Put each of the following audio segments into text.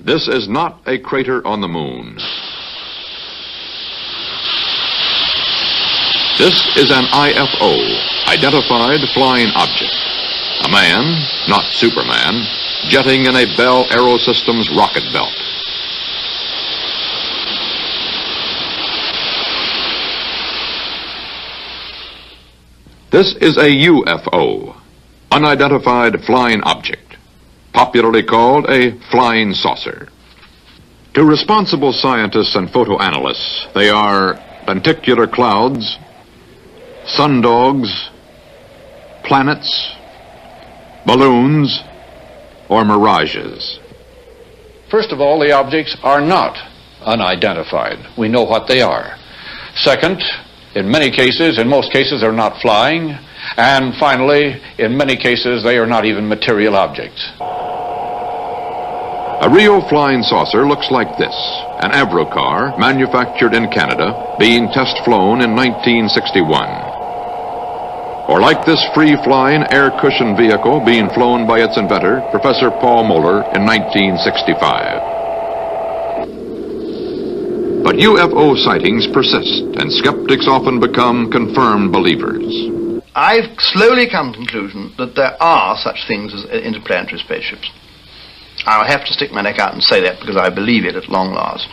This is not a crater on the moon. This is an IFO, identified flying object. A man, not Superman, jetting in a Bell Aerosystems rocket belt. This is a UFO, unidentified flying object, popularly called a flying saucer. To responsible scientists and photoanalysts, they are lenticular clouds, sundogs, planets, balloons, or mirages. First of all, the objects are not unidentified. We know what they are. Second, in many cases, in most cases, they're not flying. And finally, in many cases, they are not even material objects. A real flying saucer looks like this, an Avrocar manufactured in Canada, being test-flown in 1961. Or like this free-flying air-cushion vehicle being flown by its inventor, Professor Paul Moeller, in 1965. But UFO sightings persist, and skeptics often become confirmed believers. I've slowly come to the conclusion that there are such things as interplanetary spaceships. I'll have to stick my neck out and say that because I believe it at long last.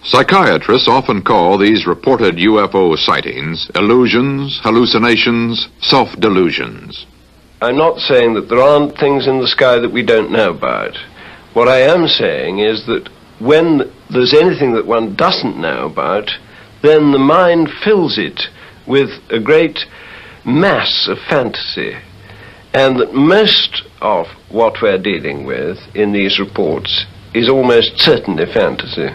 Psychiatrists often call these reported UFO sightings illusions, hallucinations, self-delusions. I'm not saying that there aren't things in the sky that we don't know about. What I am saying is that when there's anything that one doesn't know about, then the mind fills it with a great mass of fantasy. And that most of what we're dealing with in these reports is almost certainly fantasy.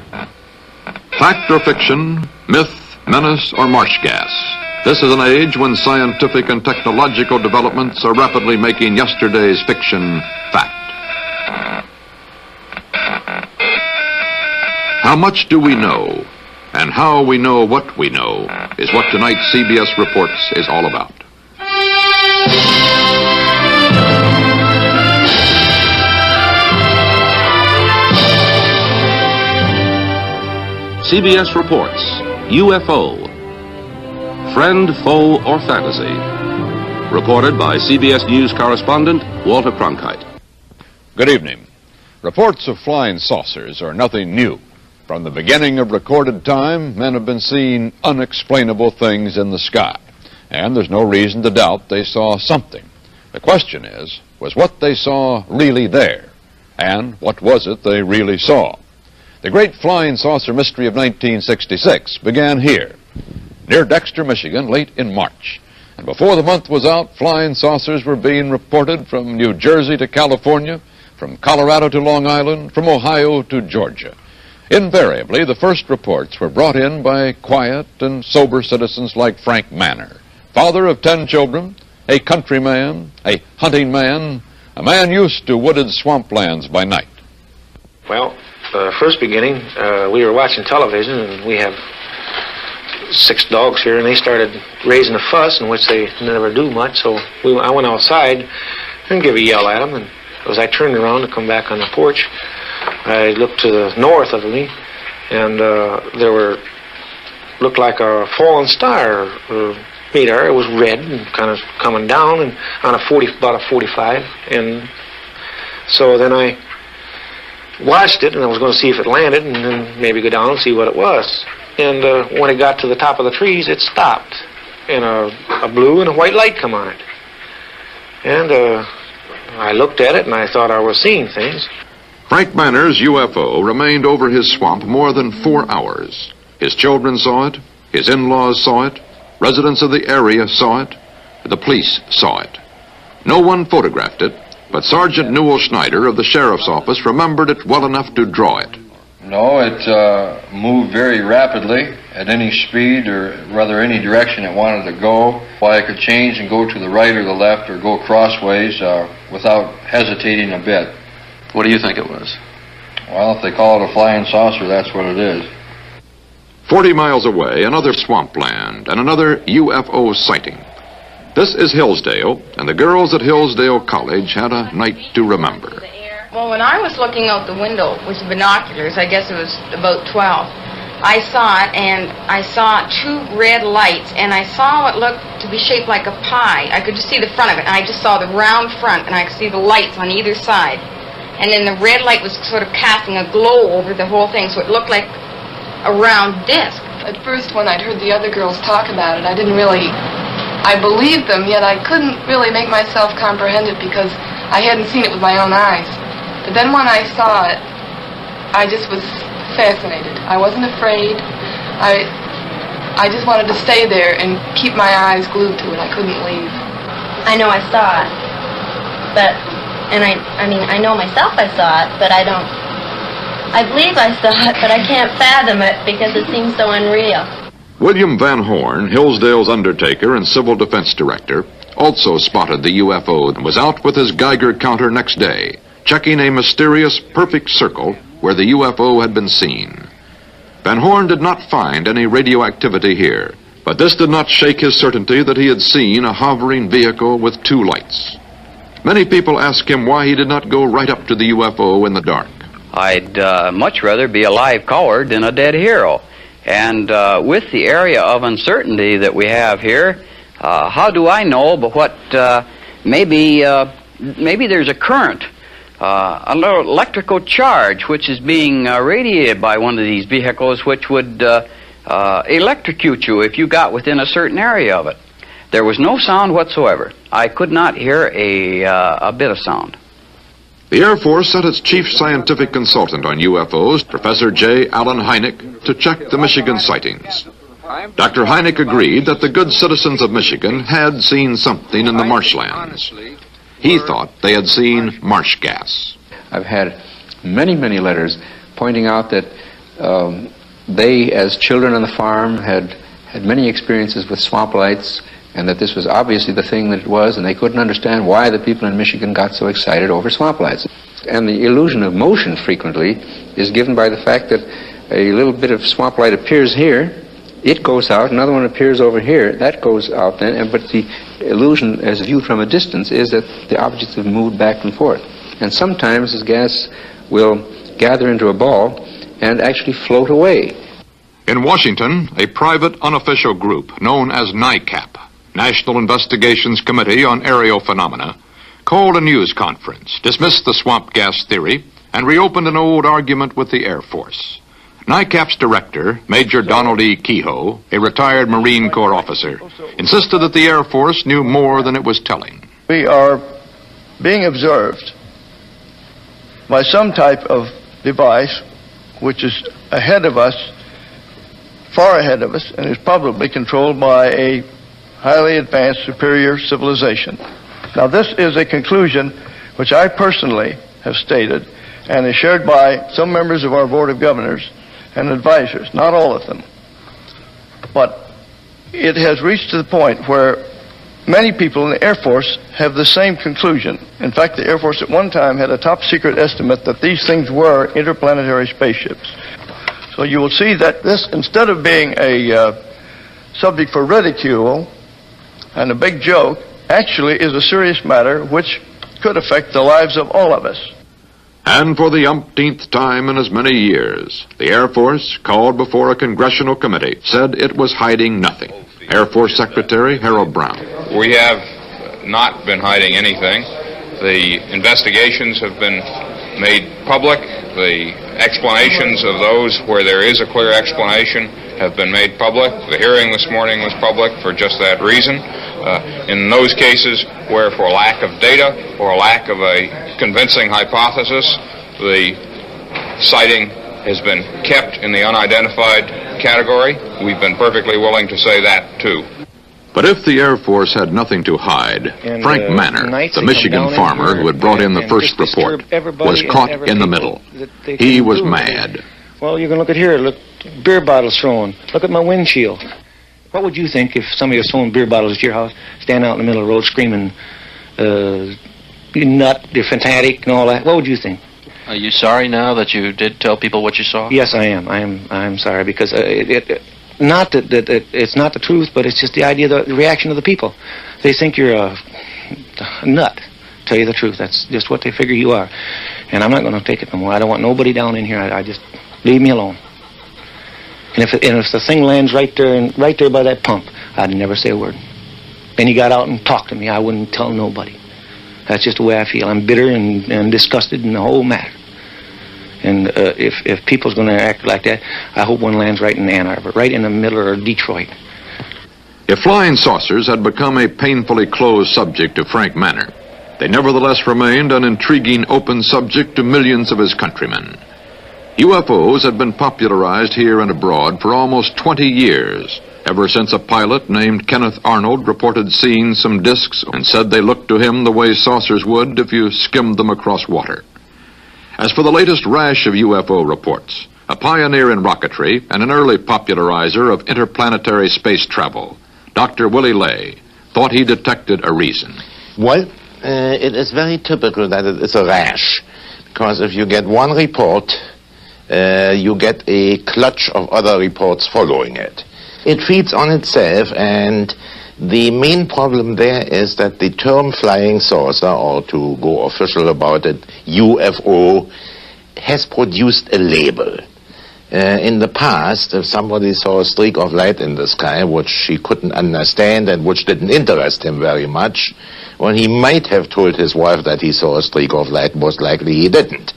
Fact or fiction, myth, menace, or marsh gas. This is an age when scientific and technological developments are rapidly making yesterday's fiction fact. How much do we know, and how we know what we know, is what tonight's CBS Reports is all about. CBS Reports, UFO, Friend, Foe, or Fantasy. Reported by CBS News correspondent Walter Cronkite. Good evening. Reports of flying saucers are nothing new. From the beginning of recorded time, men have been seeing unexplainable things in the sky. And there's no reason to doubt they saw something. The question is, was what they saw really there? And what was it they really saw? The great flying saucer mystery of 1966 began here, near Dexter, Michigan, late in March. And before the month was out, flying saucers were being reported from New Jersey to California, from Colorado to Long Island, from Ohio to Georgia. Invariably, the first reports were brought in by quiet and sober citizens like Frank Manor, father of 10 children, a countryman, a hunting man, a man used to wooded swamplands by night. Well, first beginning, we were watching television, and we have 6 dogs here, and they started raising a fuss, in which they never do much, so I went outside and gave a yell at them, and as I turned around to come back on the porch, I looked to the north of me, and looked like a fallen star meteor. It was red and kind of coming down, and on about a 45, and so then I watched it, and I was going to see if it landed, and then maybe go down and see what it was. And when it got to the top of the trees, it stopped, and a blue and a white light come on it. And I looked at it, and I thought I was seeing things. Frank Manor's UFO remained over his swamp more than 4 hours. His children saw it, his in-laws saw it, residents of the area saw it, the police saw it. No one photographed it, but Sergeant Newell Schneider of the Sheriff's Office remembered it well enough to draw it. No, it moved very rapidly at any speed, or rather any direction it wanted to go. Why, it could change and go to the right or the left or go crossways without hesitating a bit. What do you think it was? Well, if they call it a flying saucer, that's what it is. 40 miles away, another swampland and another UFO sighting. This is Hillsdale, and the girls at Hillsdale College had a night to remember. Well, when I was looking out the window with binoculars, I guess it was about 12, I saw it, and I saw two red lights, and I saw what looked to be shaped like a pie. I could just see the front of it, and I just saw the round front, and I could see the lights on either side. And then the red light was sort of casting a glow over the whole thing, so it looked like a round disc. At first, when I'd heard the other girls talk about it, I believed them, yet I couldn't really make myself comprehend it because I hadn't seen it with my own eyes. But then when I saw it, I just was fascinated. I wasn't afraid. I just wanted to stay there and keep my eyes glued to it. I couldn't leave. I know I saw it, but, and I know myself I saw it, but I believe I saw it, but I can't fathom it because it seems so unreal. William Van Horn, Hillsdale's undertaker and civil defense director, also spotted the UFO and was out with his Geiger counter next day, checking a mysterious perfect circle where the UFO had been seen. Van Horn did not find any radioactivity here, but this did not shake his certainty that he had seen a hovering vehicle with two lights. Many people asked him why he did not go right up to the UFO in the dark. I'd much rather be a live coward than a dead hero. And with the area of uncertainty that we have here, how do I know but what maybe there's a current, a little electrical charge which is being radiated by one of these vehicles which would electrocute you if you got within a certain area of it. There was no sound whatsoever. I could not hear a bit of sound. The Air Force sent its chief scientific consultant on UFOs, Professor J. Allen Hynek, to check the Michigan sightings. Dr. Hynek agreed that the good citizens of Michigan had seen something in the marshlands. He thought they had seen marsh gas. I've had many, many letters pointing out that they, as children on the farm, had many experiences with swamp lights, and that this was obviously the thing that it was, and they couldn't understand why the people in Michigan got so excited over swamp lights. And the illusion of motion frequently is given by the fact that a little bit of swamp light appears here, it goes out, another one appears over here, that goes out then, but the illusion as viewed from a distance is that the objects have moved back and forth. And sometimes this gas will gather into a ball and actually float away. In Washington, a private unofficial group known as NICAP, National Investigations Committee on Aerial Phenomena, called a news conference, dismissed the swamp gas theory, and reopened an old argument with the Air Force. NICAP's director, Major Donald E. Kehoe, a retired Marine Corps officer, insisted that the Air Force knew more than it was telling. We are being observed by some type of device which is ahead of us, far ahead of us, and is probably controlled by a highly advanced superior civilization. Now, this is a conclusion which I personally have stated and is shared by some members of our Board of Governors and advisors, not all of them. But it has reached to the point where many people in the Air Force have the same conclusion. In fact, the Air Force at one time had a top secret estimate that these things were interplanetary spaceships. So you will see that this, instead of being a subject for ridicule and a big joke, actually is a serious matter which could affect the lives of all of us. And for the umpteenth time in as many years, the Air Force, called before a congressional committee, said it was hiding nothing. Air Force Secretary Harold Brown. We have not been hiding anything. The investigations have been made public. The explanations of those where there is a clear explanation have been made public. The hearing this morning was public for just that reason. In those cases where for lack of data or lack of a convincing hypothesis, the sighting has been kept in the unidentified category, we've been perfectly willing to say that too. But if the Air Force had nothing to hide, Frank Manor, the Michigan farmer who had brought in the first report, was caught in the middle. He was mad. Well, you can look at here. Look, beer bottles thrown. Look at my windshield. What would you think if somebody was throwing beer bottles at your house, standing out in the middle of the road screaming, you nut, you're fanatic, and all that? What would you think? Are you sorry now that you did tell people what you saw? Yes, I am. I'm sorry because not that it's not the truth, but it's just the idea, the reaction of the people. They think you're a nut. Tell you the truth, that's just what they figure you are. And I'm not going to take it no more. I don't want nobody down in here. I just leave me alone. And if the thing lands right there by that pump, I'd never say a word. Then he got out and talked to me. I wouldn't tell nobody. That's just the way I feel. I'm bitter and disgusted in the whole matter. And if people's going to act like that, I hope one lands right in Ann Arbor, right in the middle of Detroit. If flying saucers had become a painfully closed subject to Frank Manor, they nevertheless remained an intriguing open subject to millions of his countrymen. UFOs had been popularized here and abroad for almost 20 years, ever since a pilot named Kenneth Arnold reported seeing some discs and said they looked to him the way saucers would if you skimmed them across water. As for the latest rash of UFO reports, a pioneer in rocketry and an early popularizer of interplanetary space travel, Dr. Willie Lay, thought he detected a reason. Well, it is very typical that it is a rash, because if you get one report, you get a clutch of other reports following it. It feeds on itself, and the main problem there is that the term flying saucer, or to go official about it, UFO, has produced a label. In the past, if somebody saw a streak of light in the sky, which he couldn't understand and which didn't interest him very much, well, he might have told his wife that he saw a streak of light. Most likely he didn't.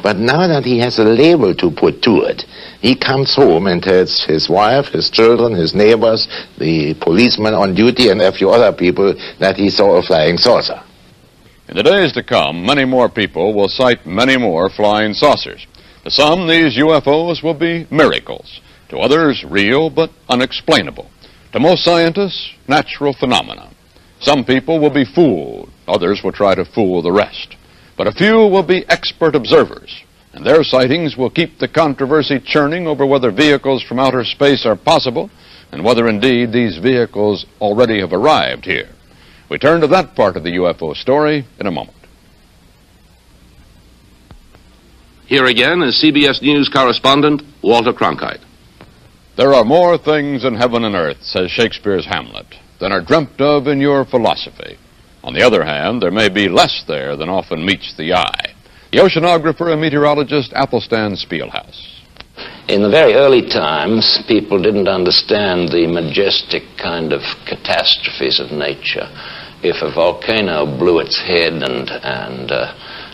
But now that he has a label to put to it, he comes home and tells his wife, his children, his neighbors, the policeman on duty, and a few other people that he saw a flying saucer. In the days to come, many more people will cite many more flying saucers. To some, these UFOs will be miracles. To others, real but unexplainable. To most scientists, natural phenomena. Some people will be fooled. Others will try to fool the rest. But a few will be expert observers, and their sightings will keep the controversy churning over whether vehicles from outer space are possible and whether indeed these vehicles already have arrived here. We turn to that part of the UFO story in a moment. Here again is CBS News correspondent Walter Cronkite. There are more things in heaven and earth, says Shakespeare's Hamlet, than are dreamt of in your philosophy. On the other hand, there may be less there than often meets the eye. The oceanographer and meteorologist Athelstan Spielhaus. In the very early times, people didn't understand the majestic kind of catastrophes of nature. If a volcano blew its head and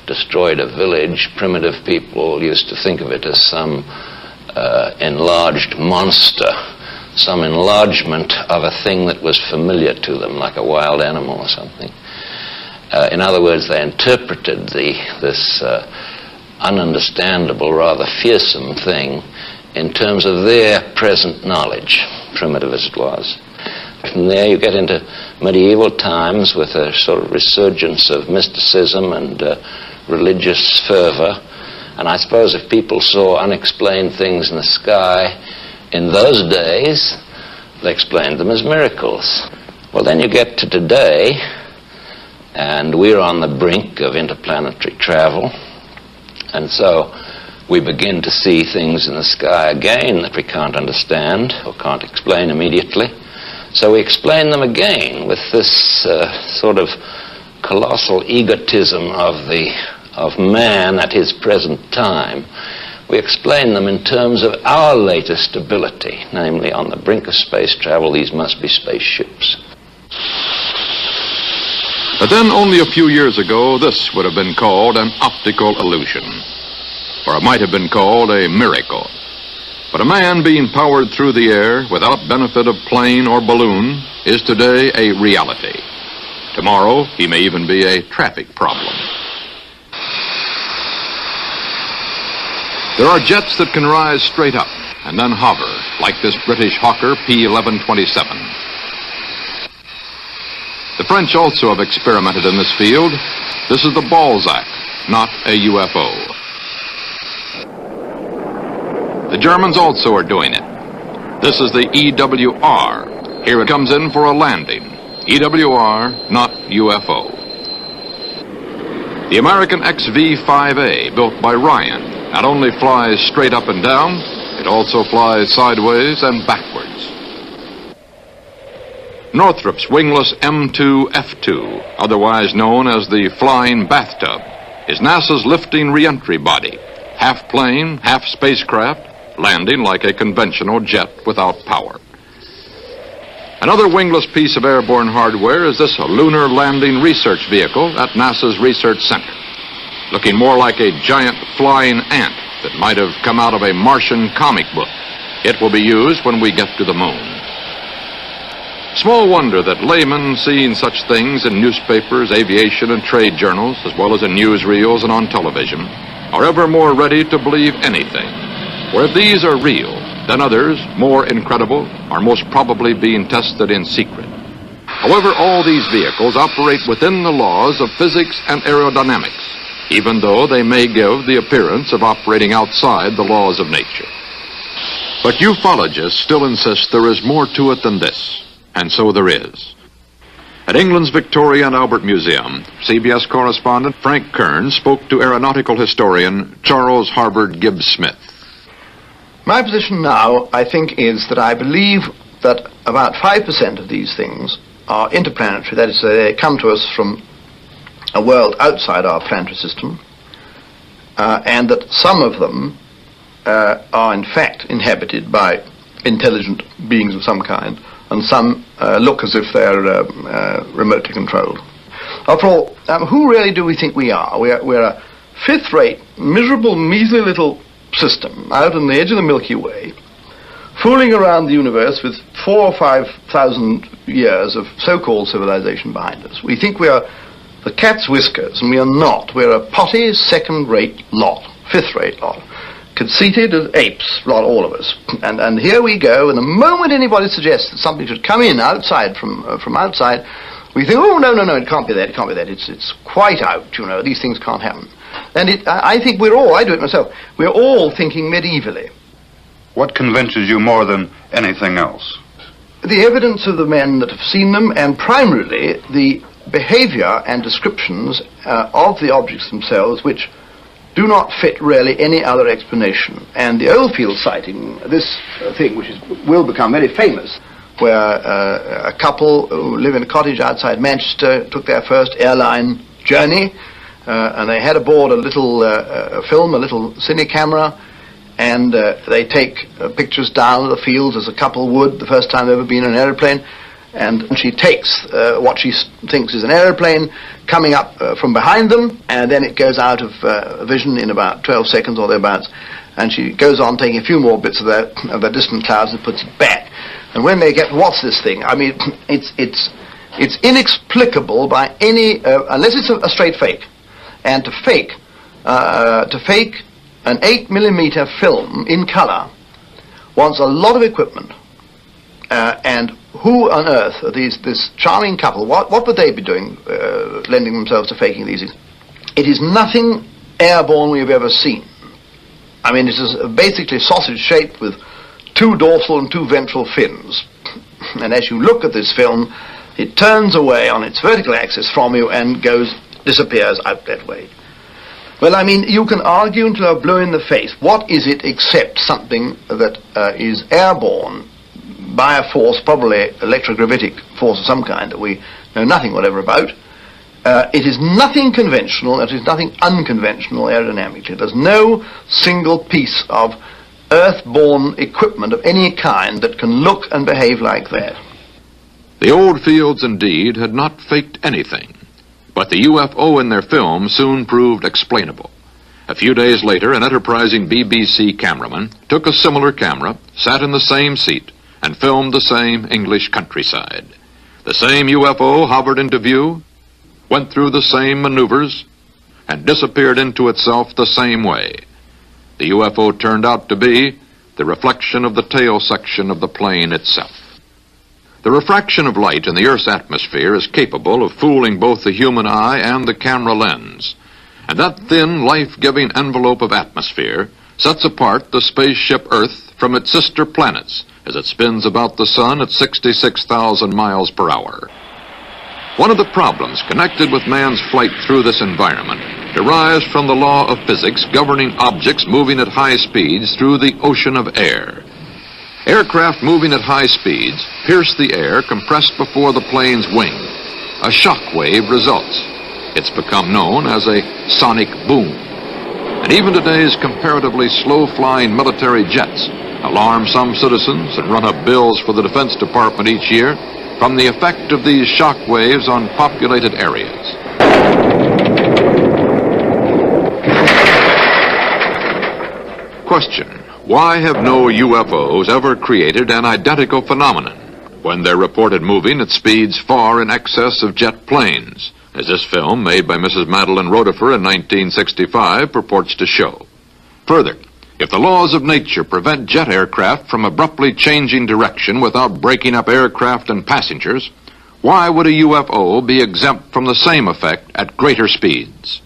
destroyed a village, primitive people used to think of it as some enlarged monster, some enlargement of a thing that was familiar to them, like a wild animal or something. In other words, they interpreted this ununderstandable, rather fearsome thing in terms of their present knowledge, primitive as it was. From there you get into medieval times with a sort of resurgence of mysticism and religious fervor. And I suppose if people saw unexplained things in the sky in those days, they explained them as miracles. Well, then you get to today, and we're on the brink of interplanetary travel, and so we begin to see things in the sky again that we can't understand or can't explain immediately. So we explain them again with this sort of colossal egotism of man at his present time. We explain them in terms of our latest ability, namely on the brink of space travel, these must be spaceships. But then only a few years ago, this would have been called an optical illusion, or it might have been called a miracle. But a man being powered through the air without benefit of plane or balloon is today a reality. Tomorrow, he may even be a traffic problem. There are jets that can rise straight up and then hover, like this British Hawker P-1127. The French also have experimented in this field. This is the Balzac, not a UFO. The Germans also are doing it. This is the EWR. Here it comes in for a landing. EWR, not UFO. The American XV-5A, built by Ryan, not only flies straight up and down, it also flies sideways and backwards. Northrop's wingless M2F2, otherwise known as the flying bathtub, is NASA's lifting reentry body, half plane, half spacecraft, landing like a conventional jet without power. Another wingless piece of airborne hardware is this lunar landing research vehicle at NASA's Research Center, looking more like a giant flying ant that might have come out of a Martian comic book. It will be used when we get to the moon. Small wonder that laymen seeing such things in newspapers, aviation, and trade journals, as well as in newsreels and on television, are ever more ready to believe anything. For if these are real, then others, more incredible, are most probably being tested in secret. However, all these vehicles operate within the laws of physics and aerodynamics, even though they may give the appearance of operating outside the laws of nature. But ufologists still insist there is more to it than this, and so there is. At England's Victoria and Albert Museum, CBS correspondent Frank Kern spoke to aeronautical historian Charles Harvard Gibbs Smith. My position now, I think, is that I believe that about 5% of these things are interplanetary. That is, they come to us from a world outside our planetary system, and that some of them are in fact inhabited by intelligent beings of some kind, and some look as if they're remotely controlled. After all, who really do we think we are? We're a fifth-rate, miserable, measly little system out on the edge of the Milky Way, fooling around the universe with 4,000 or 5,000 years of so-called civilization behind us. We think we are the cat's whiskers, and we are not. We're a potty, second-rate lot, fifth-rate lot, conceited as apes, all of us. And here we go, and the moment anybody suggests that something should come in outside from outside, we think, oh, no, it can't be that, it can't be that. It's quite out, you know, these things can't happen. And I think we're all, I do it myself, we're all thinking medievally. What convinces you more than anything else? The evidence of the men that have seen them, and primarily the behavior and descriptions of the objects themselves, which do not fit really any other explanation. And the Oldfield sighting, this thing which will become very famous, where a couple who live in a cottage outside Manchester took their first airline journey, and they had aboard a little film, a little cine camera, and they take pictures down of the fields as a couple would the first time they've ever been in an aeroplane, and she takes what she thinks is an aeroplane coming up from behind them, and then it goes out of vision in about 12 seconds or thereabouts, and she goes on taking a few more bits of the distant clouds and puts it back. And when they get, what's this thing? I mean, it's inexplicable by any, unless it's a straight fake. And to fake an 8mm film in color wants a lot of equipment. And who on earth are this charming couple? What would they be doing, lending themselves to faking these things? It is nothing airborne we have ever seen. I mean, it is basically sausage shaped with 2 dorsal and 2 ventral fins. And as you look at this film, it turns away on its vertical axis from you and disappears out that way. Well, I mean, you can argue until you're blue in the face. What is it except something that is airborne by a force, probably electrogravitic force of some kind that we know nothing whatever about? It is nothing conventional, it is nothing unconventional aerodynamically. There's no single piece of earth-borne equipment of any kind that can look and behave like that. The Oldfields, indeed, had not faked anything, but the UFO in their film soon proved explainable. A few days later, an enterprising BBC cameraman took a similar camera, sat in the same seat, and filmed the same English countryside. The same UFO hovered into view, went through the same maneuvers, and disappeared into itself the same way. The UFO turned out to be the reflection of the tail section of the plane itself. The refraction of light in the Earth's atmosphere is capable of fooling both the human eye and the camera lens. And that thin, life-giving envelope of atmosphere sets apart the spaceship Earth from its sister planets as it spins about the sun at 66,000 miles per hour. One of the problems connected with man's flight through this environment derives from the law of physics governing objects moving at high speeds through the ocean of air. Aircraft moving at high speeds pierce the air compressed before the plane's wing. A shock wave results. It's become known as a sonic boom. And even today's comparatively slow-flying military jets alarm some citizens and run up bills for the Defense Department each year from the effect of these shock waves on populated areas. Question: why have no UFOs ever created an identical phenomenon when they're reported moving at speeds far in excess of jet planes, as this film made by Mrs. Madeline Rotifer in 1965 purports to show? Further, if the laws of nature prevent jet aircraft from abruptly changing direction without breaking up aircraft and passengers, why would a UFO be exempt from the same effect at greater speeds?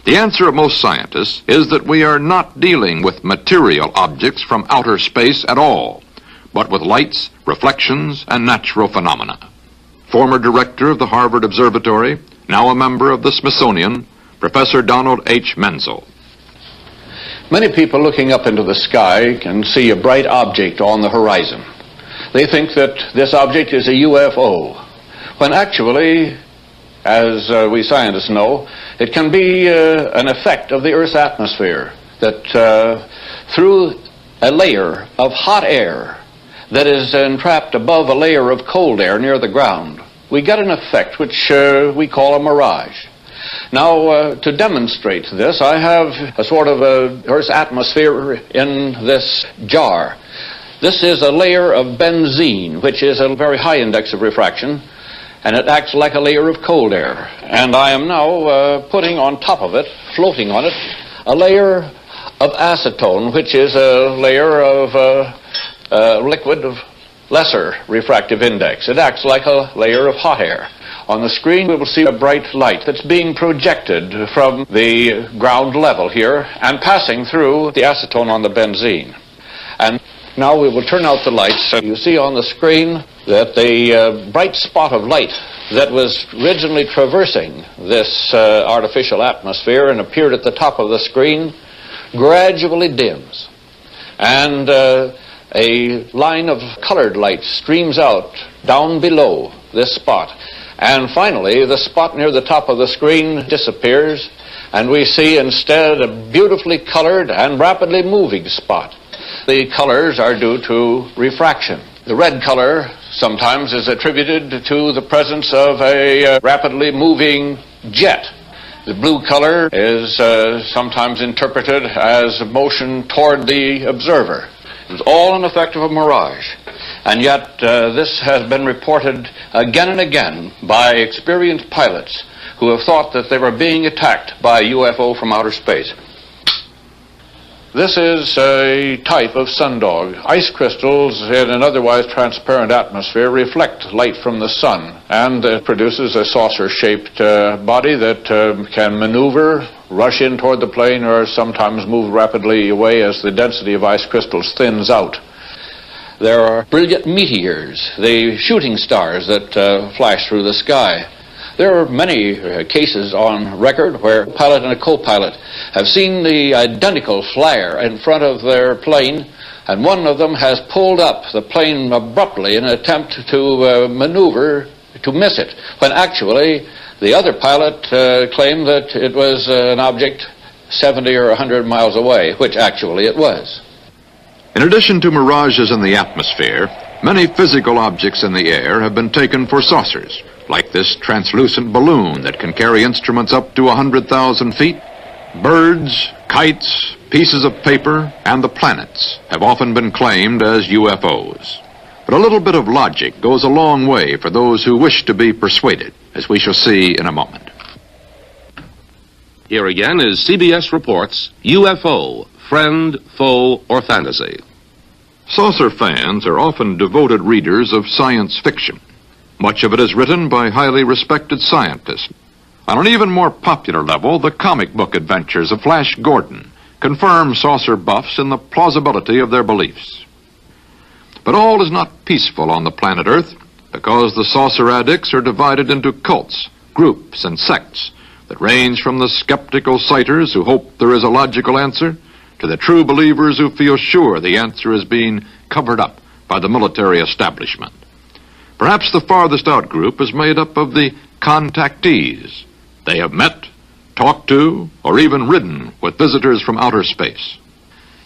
The answer of most scientists is that we are not dealing with material objects from outer space at all, but with lights, reflections, and natural phenomena. Former director of the Harvard Observatory, now a member of the Smithsonian, Professor Donald H. Menzel. Many people looking up into the sky can see a bright object on the horizon. They think that this object is a UFO, when actually, as we scientists know, it can be an effect of the Earth's atmosphere, that through a layer of hot air that is entrapped above a layer of cold air near the ground, we get an effect which we call a mirage. Now, to demonstrate this, I have a sort of Earth's atmosphere in this jar. This is a layer of benzene, which is a very high index of refraction, and it acts like a layer of cold air. And I am now putting on top of it, floating on it, a layer of acetone, which is a layer of liquid of lesser refractive index. It acts like a layer of hot air. On the screen we will see a bright light that's being projected from the ground level here and passing through the acetone on the benzene. And now we will turn out the lights, and you see on the screen that the bright spot of light that was originally traversing this artificial atmosphere and appeared at the top of the screen gradually dims. And a line of colored light streams out down below this spot. And finally, the spot near the top of the screen disappears, and we see instead a beautifully colored and rapidly moving spot. The colors are due to refraction. The red color sometimes is attributed to the presence of a rapidly moving jet. The blue color is sometimes interpreted as motion toward the observer. It's all an effect of a mirage. And yet this has been reported again and again by experienced pilots who have thought that they were being attacked by a UFO from outer space. This is a type of sundog. Ice crystals in an otherwise transparent atmosphere reflect light from the sun, and it produces a saucer-shaped body that can maneuver, rush in toward the plane, or sometimes move rapidly away as the density of ice crystals thins out. There are brilliant meteors, the shooting stars that flash through the sky. There are many cases on record where a pilot and a co-pilot have seen the identical flare in front of their plane, and one of them has pulled up the plane abruptly in an attempt to maneuver to miss it, when actually the other pilot claimed that it was an object 70 or 100 miles away, which actually it was. In addition to mirages in the atmosphere, many physical objects in the air have been taken for saucers, like this translucent balloon that can carry instruments up to 100,000 feet. Birds, kites, pieces of paper, and the planets have often been claimed as UFOs. But a little bit of logic goes a long way for those who wish to be persuaded, as we shall see in a moment. Here again is CBS Reports UFO, Friend, Foe, or Fantasy. Saucer fans are often devoted readers of science fiction. Much of it is written by highly respected scientists. On an even more popular level, the comic book adventures of Flash Gordon confirm saucer buffs in the plausibility of their beliefs. But all is not peaceful on the planet Earth, because the saucer addicts are divided into cults, groups, and sects that range from the skeptical sighters who hope there is a logical answer to the true believers who feel sure the answer is being covered up by the military establishment. Perhaps the farthest out group is made up of the contactees, They have met, talked to, or even ridden with visitors from outer space.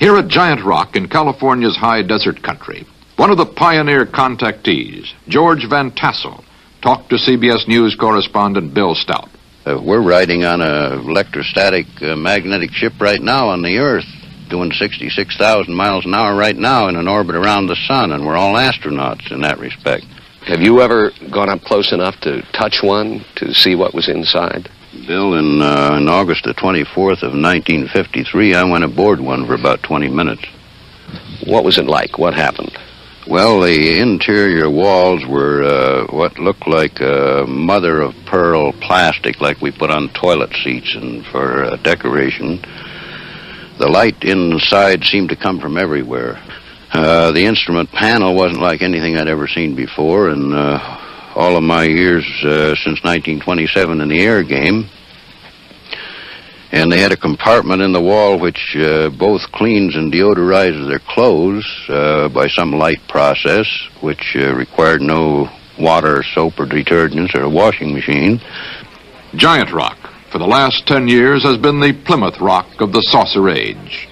Here at Giant Rock in California's high desert country, one of the pioneer contactees, George Van Tassel, talked to CBS News correspondent Bill Stout. We're riding on a electrostatic magnetic ship right now on the Earth, doing 66,000 miles an hour right now in an orbit around the sun, and we're all astronauts in that respect. Have you ever gone up close enough to touch one, to see what was inside? Bill, in August the 24th of 1953, I went aboard one for about 20 minutes. What was it like? What happened? Well, the interior walls were what looked like mother-of-pearl plastic, like we put on toilet seats and for decoration. The light inside seemed to come from everywhere. The instrument panel wasn't like anything I'd ever seen before, and all of my years since 1927 in the air game. And they had a compartment in the wall which both cleans and deodorizes their clothes by some light process, which required no water, soap, or detergents, or a washing machine. Giant Rock, for the last 10 years, has been the Plymouth Rock of the saucer age.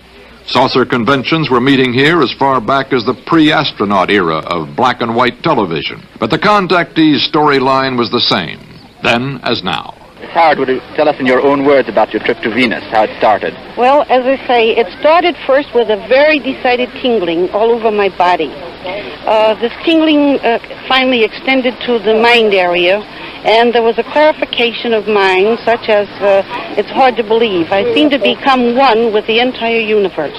Saucer conventions were meeting here as far back as the pre-astronaut era of black and white television. But the contactees' storyline was the same, then as now. Howard, would you tell us in your own words about your trip to Venus, how it started? Well, as I say, it started first with a very decided tingling all over my body. This tingling finally extended to the mind area, and there was a clarification of mind, such as it's hard to believe. I seem to become one with the entire universe.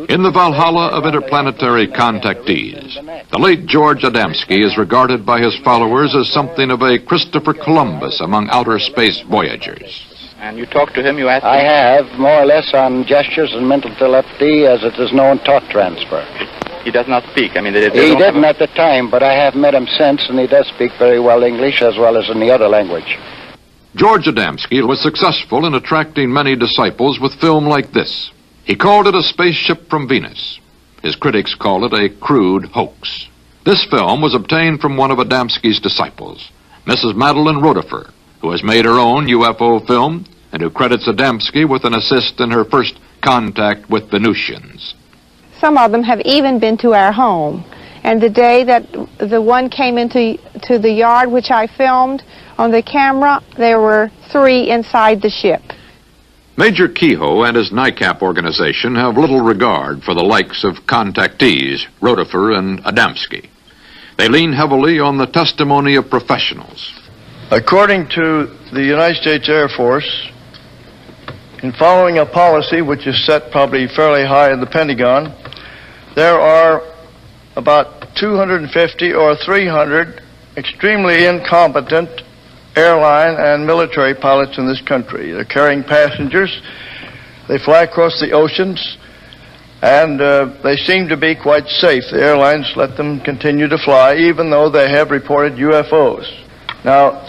In the Valhalla of interplanetary contactees, the late George Adamski is regarded by his followers as something of a Christopher Columbus among outer space voyagers. And you talked to him, you asked him? I have, more or less on gestures and mental telepathy, as it is known, talk transfer. He does not speak. I mean, he didn't at the time, but I have met him since, and he does speak very well English as well as in the other language. George Adamski was successful in attracting many disciples with film like this. He called it a spaceship from Venus. His critics call it a crude hoax. This film was obtained from one of Adamski's disciples, Mrs. Madeline Rotifer, who has made her own UFO film and who credits Adamski with an assist in her first contact with Venusians. Some of them have even been to our home. And the day that the one came into the yard, which I filmed on the camera, there were 3 inside the ship. Major Kehoe and his NICAP organization have little regard for the likes of contactees, Rotifer and Adamski. They lean heavily on the testimony of professionals. According to the United States Air Force, in following a policy which is set probably fairly high in the Pentagon, there are about 250 or 300 extremely incompetent airline and military pilots in this country. They're carrying passengers. They fly across the oceans, and they seem to be quite safe. The airlines let them continue to fly, even though they have reported UFOs. Now,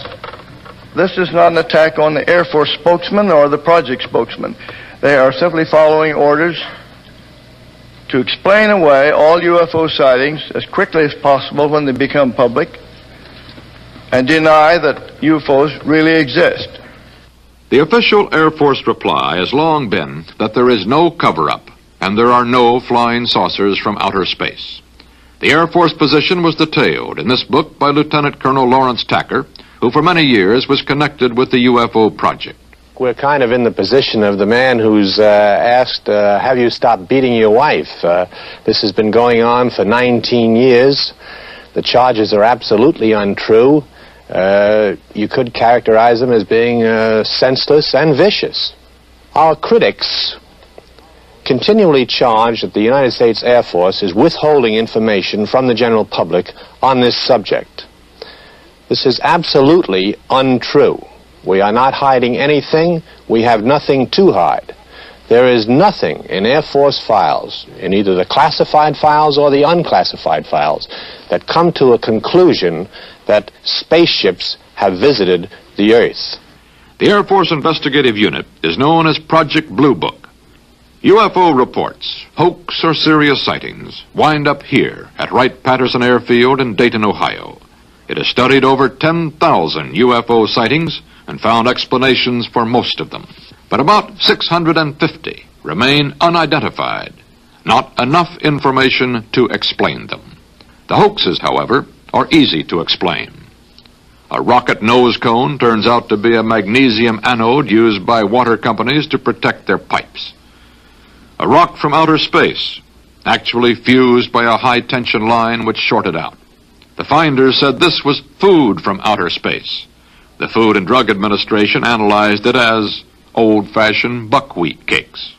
this is not an attack on the Air Force spokesman or the project spokesman. They are simply following orders to explain away all UFO sightings as quickly as possible when they become public and deny that UFOs really exist. The official Air Force reply has long been that there is no cover-up and there are no flying saucers from outer space. The Air Force position was detailed in this book by Lieutenant Colonel Lawrence Tacker, who for many years was connected with the UFO project. We're kind of in the position of the man who's asked, have you stopped beating your wife? This has been going on for 19 years. The charges are absolutely untrue. You could characterize them as being senseless and vicious. Our critics continually charge that the United States Air Force is withholding information from the general public on this subject. This is absolutely untrue. We are not hiding anything. We have nothing to hide. There is nothing in Air Force files, in either the classified files or the unclassified files, that come to a conclusion that spaceships have visited the Earth. The Air Force Investigative Unit is known as Project Blue Book. UFO reports, hoax or serious sightings, wind up here at Wright-Patterson Airfield in Dayton, Ohio. It has studied over 10,000 UFO sightings and found explanations for most of them. But about 650 remain unidentified. Not enough information to explain them. The hoaxes, however, are easy to explain. A rocket nose cone turns out to be a magnesium anode used by water companies to protect their pipes. A rock from outer space, actually fused by a high-tension line which shorted out. The finders said this was food from outer space. The Food and Drug Administration analyzed it as old-fashioned buckwheat cakes.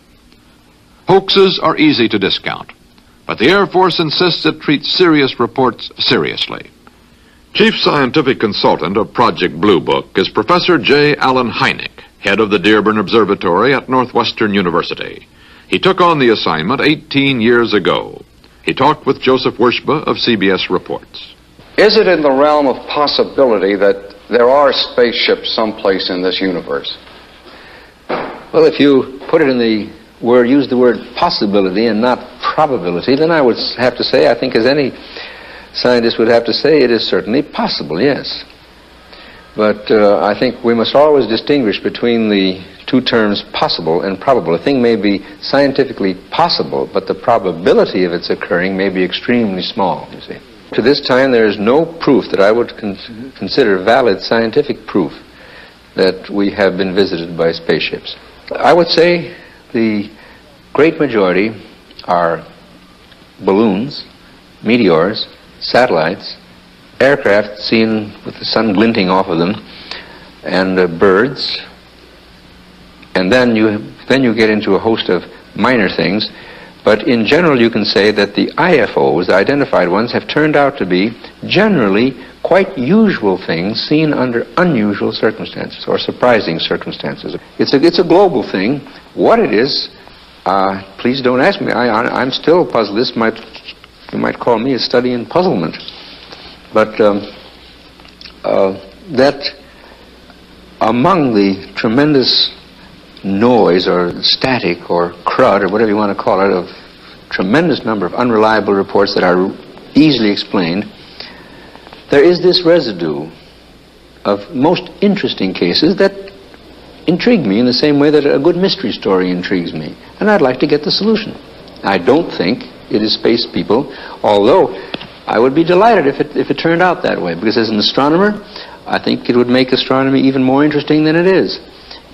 Hoaxes are easy to discount, but the Air Force insists it treats serious reports seriously. Chief Scientific Consultant of Project Blue Book is Professor J. Allen Hynek, head of the Dearborn Observatory at Northwestern University. He took on the assignment 18 years ago. He talked with Joseph Wershba of CBS Reports. Is it in the realm of possibility that there are spaceships someplace in this universe? Well, if you put it in the word, use the word possibility and not probability, then I would have to say, I think as any scientist would have to say, it is certainly possible, yes. But I think we must always distinguish between the two terms possible and probable. A thing may be scientifically possible, but the probability of its occurring may be extremely small, you see. To this time, there is no proof that I would consider valid scientific proof that we have been visited by spaceships. I would say the great majority are balloons, meteors, satellites, aircraft seen with the sun glinting off of them, and birds. And then you get into a host of minor things. But in general, you can say that the IFOs, the identified ones, have turned out to be generally quite usual things seen under unusual circumstances or surprising circumstances. It's a global thing. What it is, please don't ask me. I'm still puzzled. You might call me a study in puzzlement. But that among the tremendous noise or static or crud or whatever you want to call it of tremendous number of unreliable reports that are easily explained, there is this residue of most interesting cases that intrigue me in the same way that a good mystery story intrigues me, and I'd like to get the solution. I don't think it is space people, although I would be delighted if it turned out that way, because as an astronomer, I think it would make astronomy even more interesting than it is.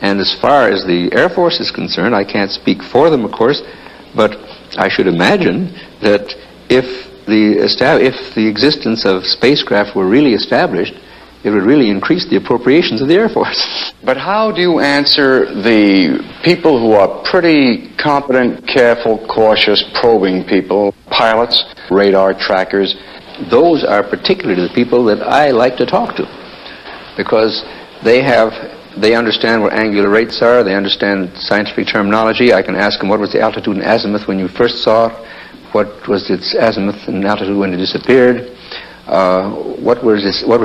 And as far as the Air Force is concerned, I can't speak for them, of course, but I should imagine that if the existence of spacecraft were really established, it would really increase the appropriations of the Air Force. But how do you answer the people who are pretty competent, careful, cautious, probing people, pilots, radar trackers? Those are particularly the people that I like to talk to, because they understand what angular rates are, they understand scientific terminology. I can ask them what was the altitude and azimuth when you first saw it, what was its azimuth and altitude when it disappeared, what was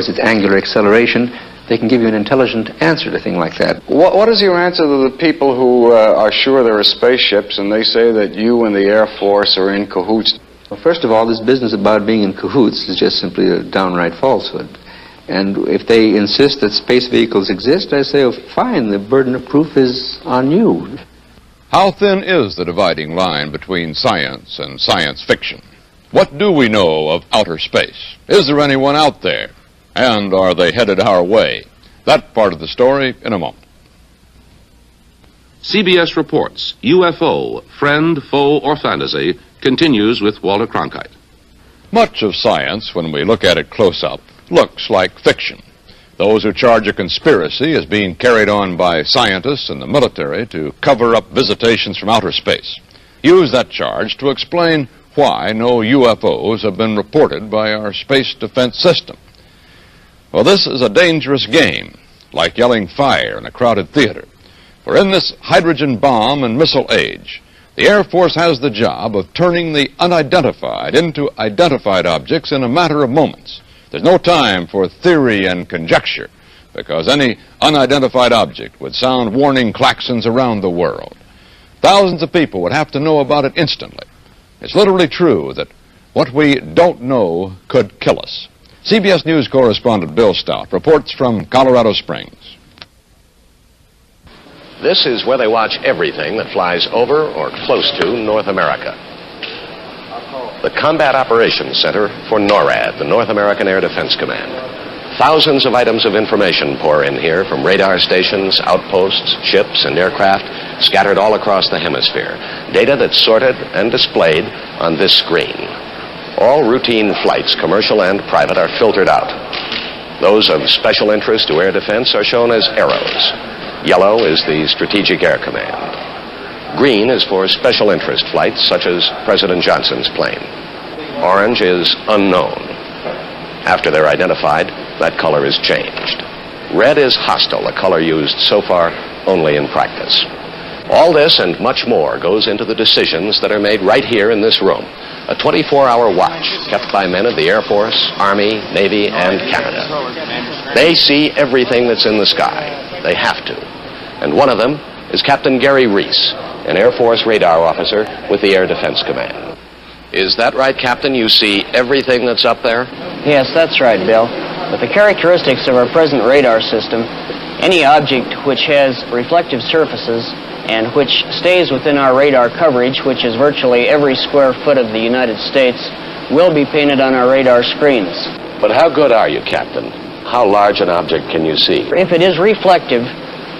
its angular acceleration. They can give you an intelligent answer to a thing like that. What is your answer to the people who are sure there are spaceships and they say that you and the Air Force are in cahoots? Well, first of all, this business about being in cahoots is just simply a downright falsehood. And if they insist that space vehicles exist, I say, oh, fine, the burden of proof is on you. How thin is the dividing line between science and science fiction? What do we know of outer space? Is there anyone out there? And are they headed our way? That part of the story in a moment. CBS Reports, UFO, Friend, Foe, or Fantasy, continues with Walter Cronkite. Much of science, when we look at it close up, looks like fiction. Those who charge a conspiracy as being carried on by scientists and the military to cover up visitations from outer space use that charge to explain why no UFOs have been reported by our space defense system. Well, this is a dangerous game, like yelling fire in a crowded theater. For in this hydrogen bomb and missile age, the Air Force has the job of turning the unidentified into identified objects in a matter of moments. There's no time for theory and conjecture, because any unidentified object would sound warning klaxons around the world. Thousands of people would have to know about it instantly. It's literally true that what we don't know could kill us. CBS News correspondent Bill Stout reports from Colorado Springs. This is where they watch everything that flies over or close to North America. The Combat Operations Center for NORAD, the North American Air Defense Command. Thousands of items of information pour in here from radar stations, outposts, ships, and aircraft scattered all across the hemisphere. Data that's sorted and displayed on this screen. All routine flights, commercial and private, are filtered out. Those of special interest to air defense are shown as arrows. Yellow is the Strategic Air Command. Green is for special interest flights, such as President Johnson's plane. Orange is unknown. After they're identified, that color is changed. Red is hostile, a color used so far only in practice. All this and much more goes into the decisions that are made right here in this room. A 24-hour watch kept by men of the Air Force, Army, Navy, and Canada. They see everything that's in the sky. They have to. And one of them is Captain Gary Reese, an Air Force radar officer with the Air Defense Command. Is that right, Captain? You see everything that's up there? Yes, that's right, Bill. With the characteristics of our present radar system, any object which has reflective surfaces and which stays within our radar coverage, which is virtually every square foot of the United States, will be painted on our radar screens. But how good are you, Captain? How large an object can you see? If it is reflective,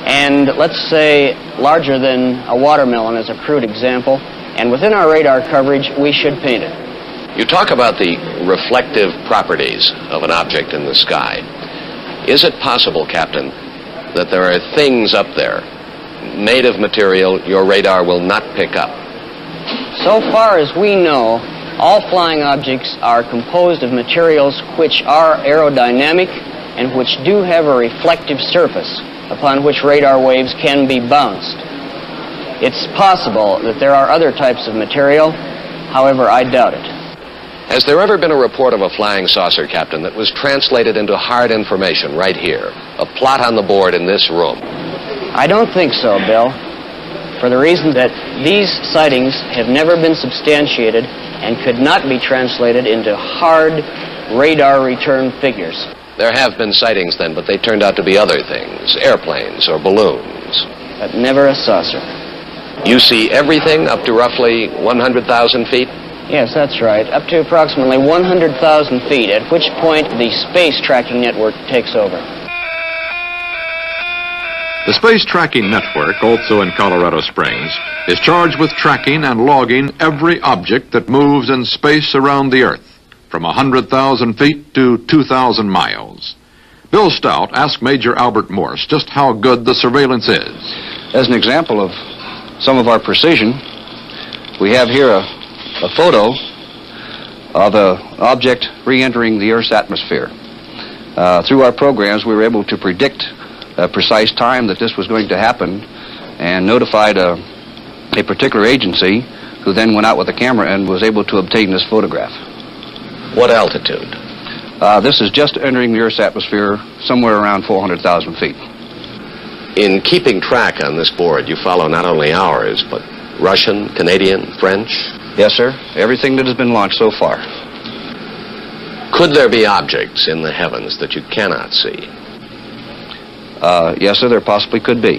and let's say larger than a watermelon as a crude example, and within our radar coverage, we should paint it. You talk about the reflective properties of an object in the sky. Is it possible, Captain, that there are things up there made of material your radar will not pick up? So far as we know, all flying objects are composed of materials which are aerodynamic and which do have a reflective surface upon which radar waves can be bounced. It's possible that there are other types of material, however, I doubt it. Has there ever been a report of a flying saucer, Captain, that was translated into hard information right here? A plot on the board in this room? I don't think so, Bill, for the reason that these sightings have never been substantiated and could not be translated into hard radar return figures. There have been sightings then, but they turned out to be other things, airplanes or balloons. But never a saucer. You see everything up to roughly 100,000 feet? Yes, that's right, up to approximately 100,000 feet, at which point the space tracking network takes over. The Space Tracking Network, also in Colorado Springs, is charged with tracking and logging every object that moves in space around the Earth, from 100,000 feet to 2,000 miles. Bill Stout asked Major Albert Morse just how good the surveillance is. As an example of some of our precision, we have here a photo of an object re-entering the Earth's atmosphere. Through our programs, we were able to predict a precise time that this was going to happen and notified a particular agency who then went out with a camera and was able to obtain this photograph. What altitude? This is just entering the Earth's atmosphere somewhere around 400,000 feet. In keeping track on this board, you follow not only ours, but Russian, Canadian, French? Yes, sir. Everything that has been launched so far. Could there be objects in the heavens that you cannot see? Yes, sir, there possibly could be.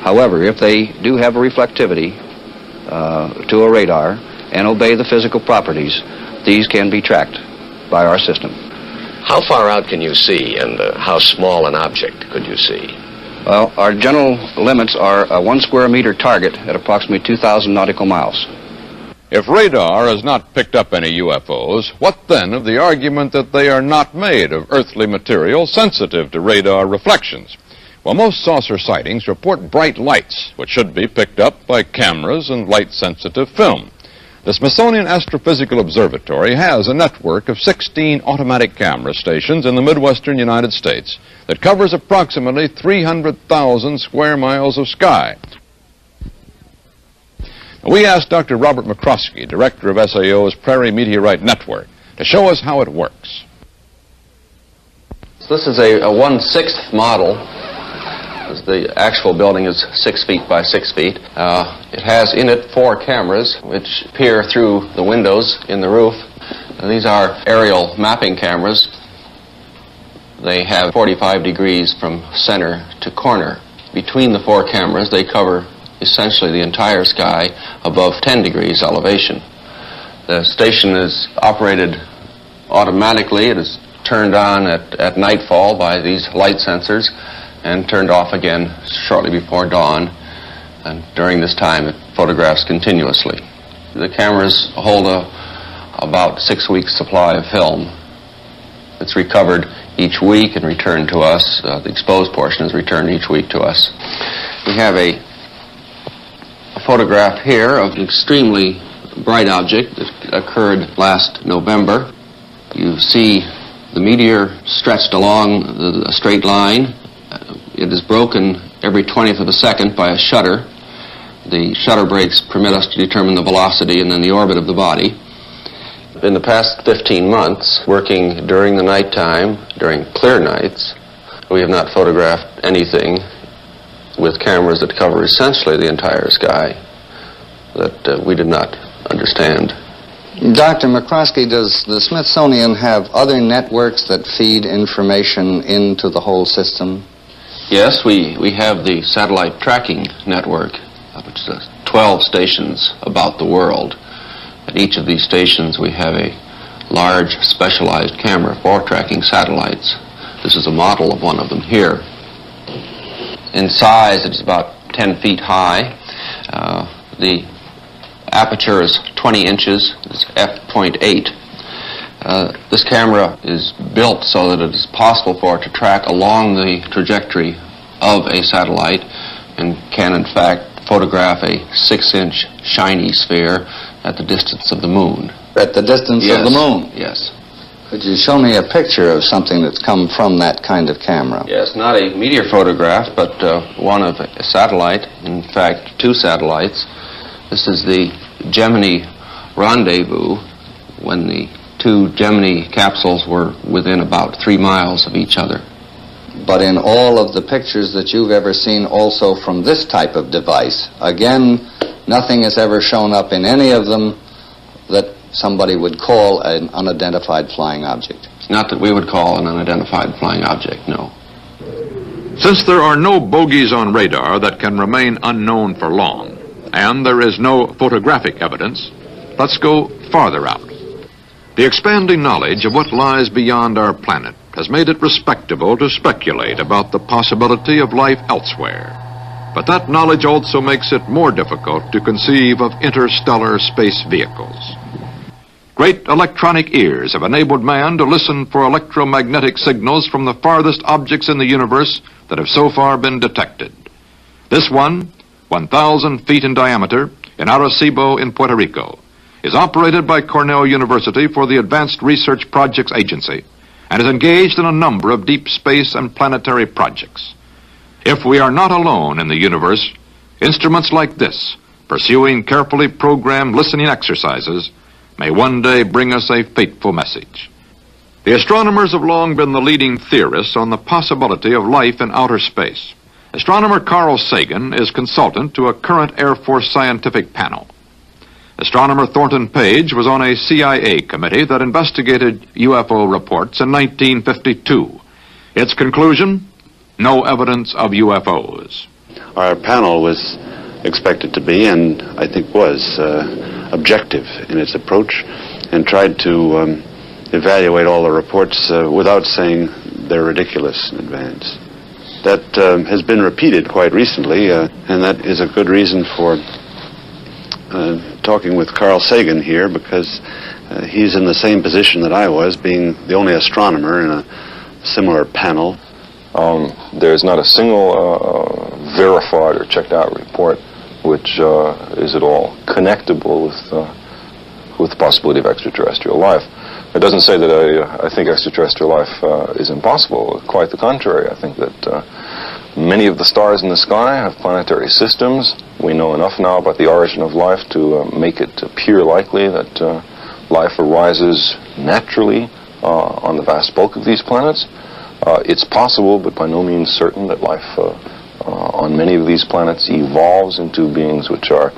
However, if they do have a reflectivity to a radar and obey the physical properties, these can be tracked by our system. How far out can you see, and how small an object could you see? Well, our general limits are a 1 square meter target at approximately 2,000 nautical miles. If radar has not picked up any UFOs, what then of the argument that they are not made of earthly material sensitive to radar reflections? Well, most saucer sightings report bright lights, which should be picked up by cameras and light-sensitive film. The Smithsonian Astrophysical Observatory has a network of 16 automatic camera stations in the Midwestern United States that covers approximately 300,000 square miles of sky. We asked Dr. Robert McCroskey, director of SAO's Prairie Meteorite Network, to show us how it works. This is a 1/6 model. The actual building is 6 feet by 6 feet. It has in it 4 cameras which peer through the windows in the roof. These are aerial mapping cameras. They have 45 degrees from center to corner between the 4 cameras. They cover essentially the entire sky above 10 degrees elevation. The station is operated automatically. It is turned on at nightfall by these light sensors and turned off again shortly before dawn. And during this time, it photographs continuously. The cameras hold about 6 weeks' supply of film. It's recovered each week and returned to us. The exposed portion is returned each week to us. We have a photograph here of an extremely bright object that occurred last November. You see the meteor stretched along a straight line. It is broken every 20th of a second by a shutter. The shutter breaks permit us to determine the velocity and then the orbit of the body. In the past 15 months, working during the nighttime, during clear nights, we have not photographed anything with cameras that cover essentially the entire sky that we did not understand. Dr. McCroskey, does the Smithsonian have other networks that feed information into the whole system? Yes, we have the satellite tracking network, which is 12 stations about the world. At each of these stations we have a large specialized camera for tracking satellites. This is a model of one of them here. In size, it's about 10 feet high. The aperture is 20 inches. It's f.8. This camera is built so that it is possible for it to track along the trajectory of a satellite and can, in fact, photograph a 6-inch shiny sphere at the distance of the moon. At the distance of the moon? Yes. Could you show me a picture of something that's come from that kind of camera? Yes, not a meteor photograph, but one of a satellite, in fact, 2 satellites. This is the Gemini rendezvous, when the 2 Gemini capsules were within about 3 miles of each other. But in all of the pictures that you've ever seen also from this type of device, again, nothing has ever shown up in any of them that somebody would call an unidentified flying object. Not that we would call an unidentified flying object, no. Since there are no bogies on radar that can remain unknown for long, and there is no photographic evidence, let's go farther out. The expanding knowledge of what lies beyond our planet has made it respectable to speculate about the possibility of life elsewhere. But that knowledge also makes it more difficult to conceive of interstellar space vehicles. Great electronic ears have enabled man to listen for electromagnetic signals from the farthest objects in the universe that have so far been detected. This one, 1,000 feet in diameter, in Arecibo in Puerto Rico, is operated by Cornell University for the Advanced Research Projects Agency and is engaged in a number of deep space and planetary projects. If we are not alone in the universe, instruments like this, pursuing carefully programmed listening exercises, may one day bring us a fateful message. The astronomers have long been the leading theorists on the possibility of life in outer space. Astronomer Carl Sagan is consultant to a current Air Force scientific panel. Astronomer Thornton Page was on a CIA committee that investigated UFO reports in 1952. Its conclusion? No evidence of UFOs. Our panel was expected to be, and I think was, objective in its approach, and tried to evaluate all the reports without saying they're ridiculous in advance. That has been repeated quite recently, and that is a good reason for talking with Carl Sagan here, because he's in the same position that I was, being the only astronomer in a similar panel. There's not a single verified or checked out report which is at all connectable with the possibility of extraterrestrial life. It doesn't say that I think extraterrestrial life is impossible. Quite the contrary. I think that many of the stars in the sky have planetary systems. We know enough now about the origin of life to make it appear likely that life arises naturally on the vast bulk of these planets. It's possible, but by no means certain, that life on many of these planets evolves into beings which are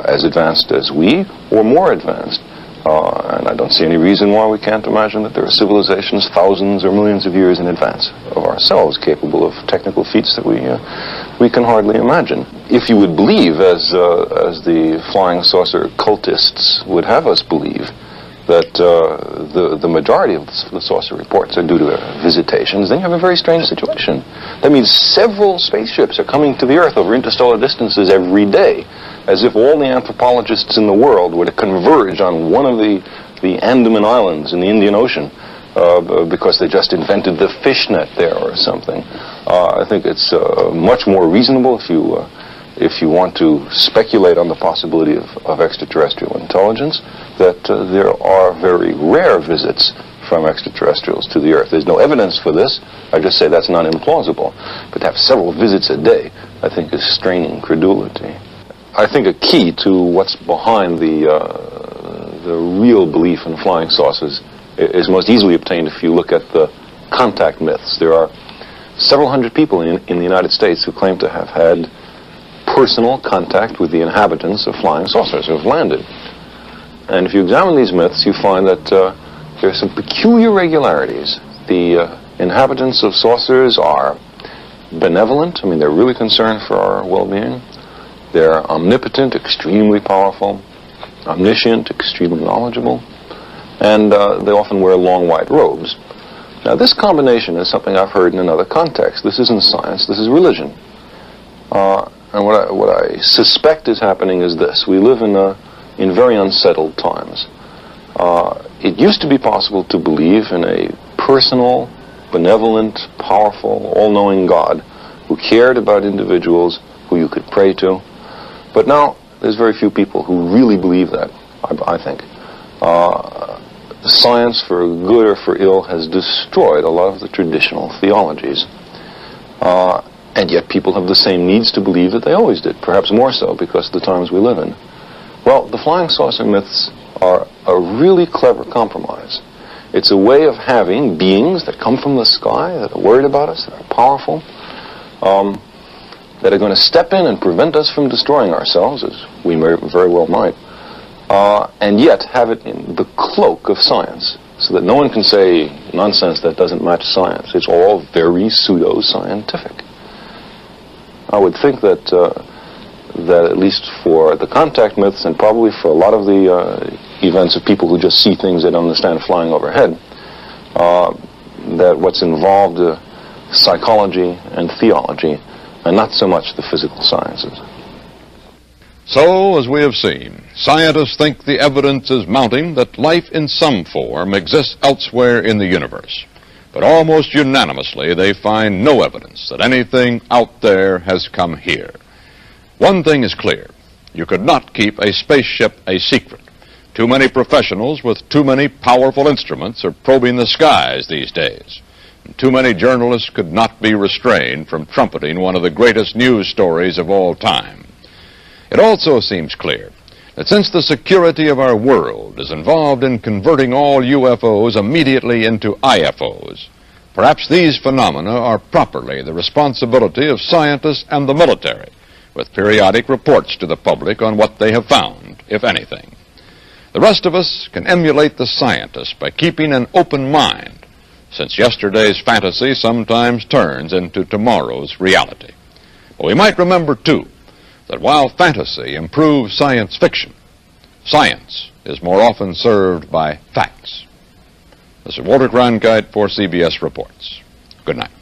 as advanced as we, or more advanced. And I don't see any reason why we can't imagine that there are civilizations thousands or millions of years in advance of ourselves capable of technical feats that we we can hardly imagine. If you would believe, as the flying saucer cultists would have us believe, that the majority of the saucer reports are due to visitations, then you have a very strange situation. That means several spaceships are coming to the Earth over interstellar distances every day, as if all the anthropologists in the world were to converge on one of the Andaman Islands in the Indian Ocean because they just invented the fishnet there or something. I think it's much more reasonable if you want to speculate on the possibility of extraterrestrial intelligence, that there are very rare visits from extraterrestrials to the Earth. There's no evidence for this. I just say that's not implausible. But to have several visits a day, I think, is straining credulity. I think a key to what's behind the real belief in flying saucers is most easily obtained if you look at the contact myths. There are several hundred people in the United States who claim to have had personal contact with the inhabitants of flying saucers who have landed. And if you examine these myths, you find that there are some peculiar regularities. The inhabitants of saucers are benevolent. I mean, they're really concerned for our well-being. They're omnipotent, extremely powerful, omniscient, extremely knowledgeable, and they often wear long white robes. Now, this combination is something I've heard in another context. This isn't science, this is religion. And what I suspect is happening is this. We live in very unsettled times. It used to be possible to believe in a personal, benevolent, powerful, all-knowing God who cared about individuals who you could pray to. But now, there's very few people who really believe that, I think. Science, for good or for ill, has destroyed a lot of the traditional theologies. And yet people have the same needs to believe that they always did, perhaps more so because of the times we live in. Well, the flying saucer myths are a really clever compromise. It's a way of having beings that come from the sky, that are worried about us, that are powerful, that are going to step in and prevent us from destroying ourselves, as we very well might, and yet have it in the cloak of science, so that no one can say nonsense that doesn't match science. It's all very pseudo-scientific. I would think that at least for the contact myths and probably for a lot of the events of people who just see things they don't understand flying overhead, that what's involved psychology and theology and not so much the physical sciences. So, as we have seen, scientists think the evidence is mounting that life in some form exists elsewhere in the universe. But almost unanimously, they find no evidence that anything out there has come here. One thing is clear. You could not keep a spaceship a secret. Too many professionals with too many powerful instruments are probing the skies these days. And too many journalists could not be restrained from trumpeting one of the greatest news stories of all time. It also seems clear that since the security of our world is involved in converting all UFOs immediately into IFOs, perhaps these phenomena are properly the responsibility of scientists and the military, with periodic reports to the public on what they have found, if anything. The rest of us can emulate the scientists by keeping an open mind, since yesterday's fantasy sometimes turns into tomorrow's reality. But we might remember, too, that while fantasy improves science fiction, science is more often served by facts. This is Walter Cronkite for CBS Reports. Good night.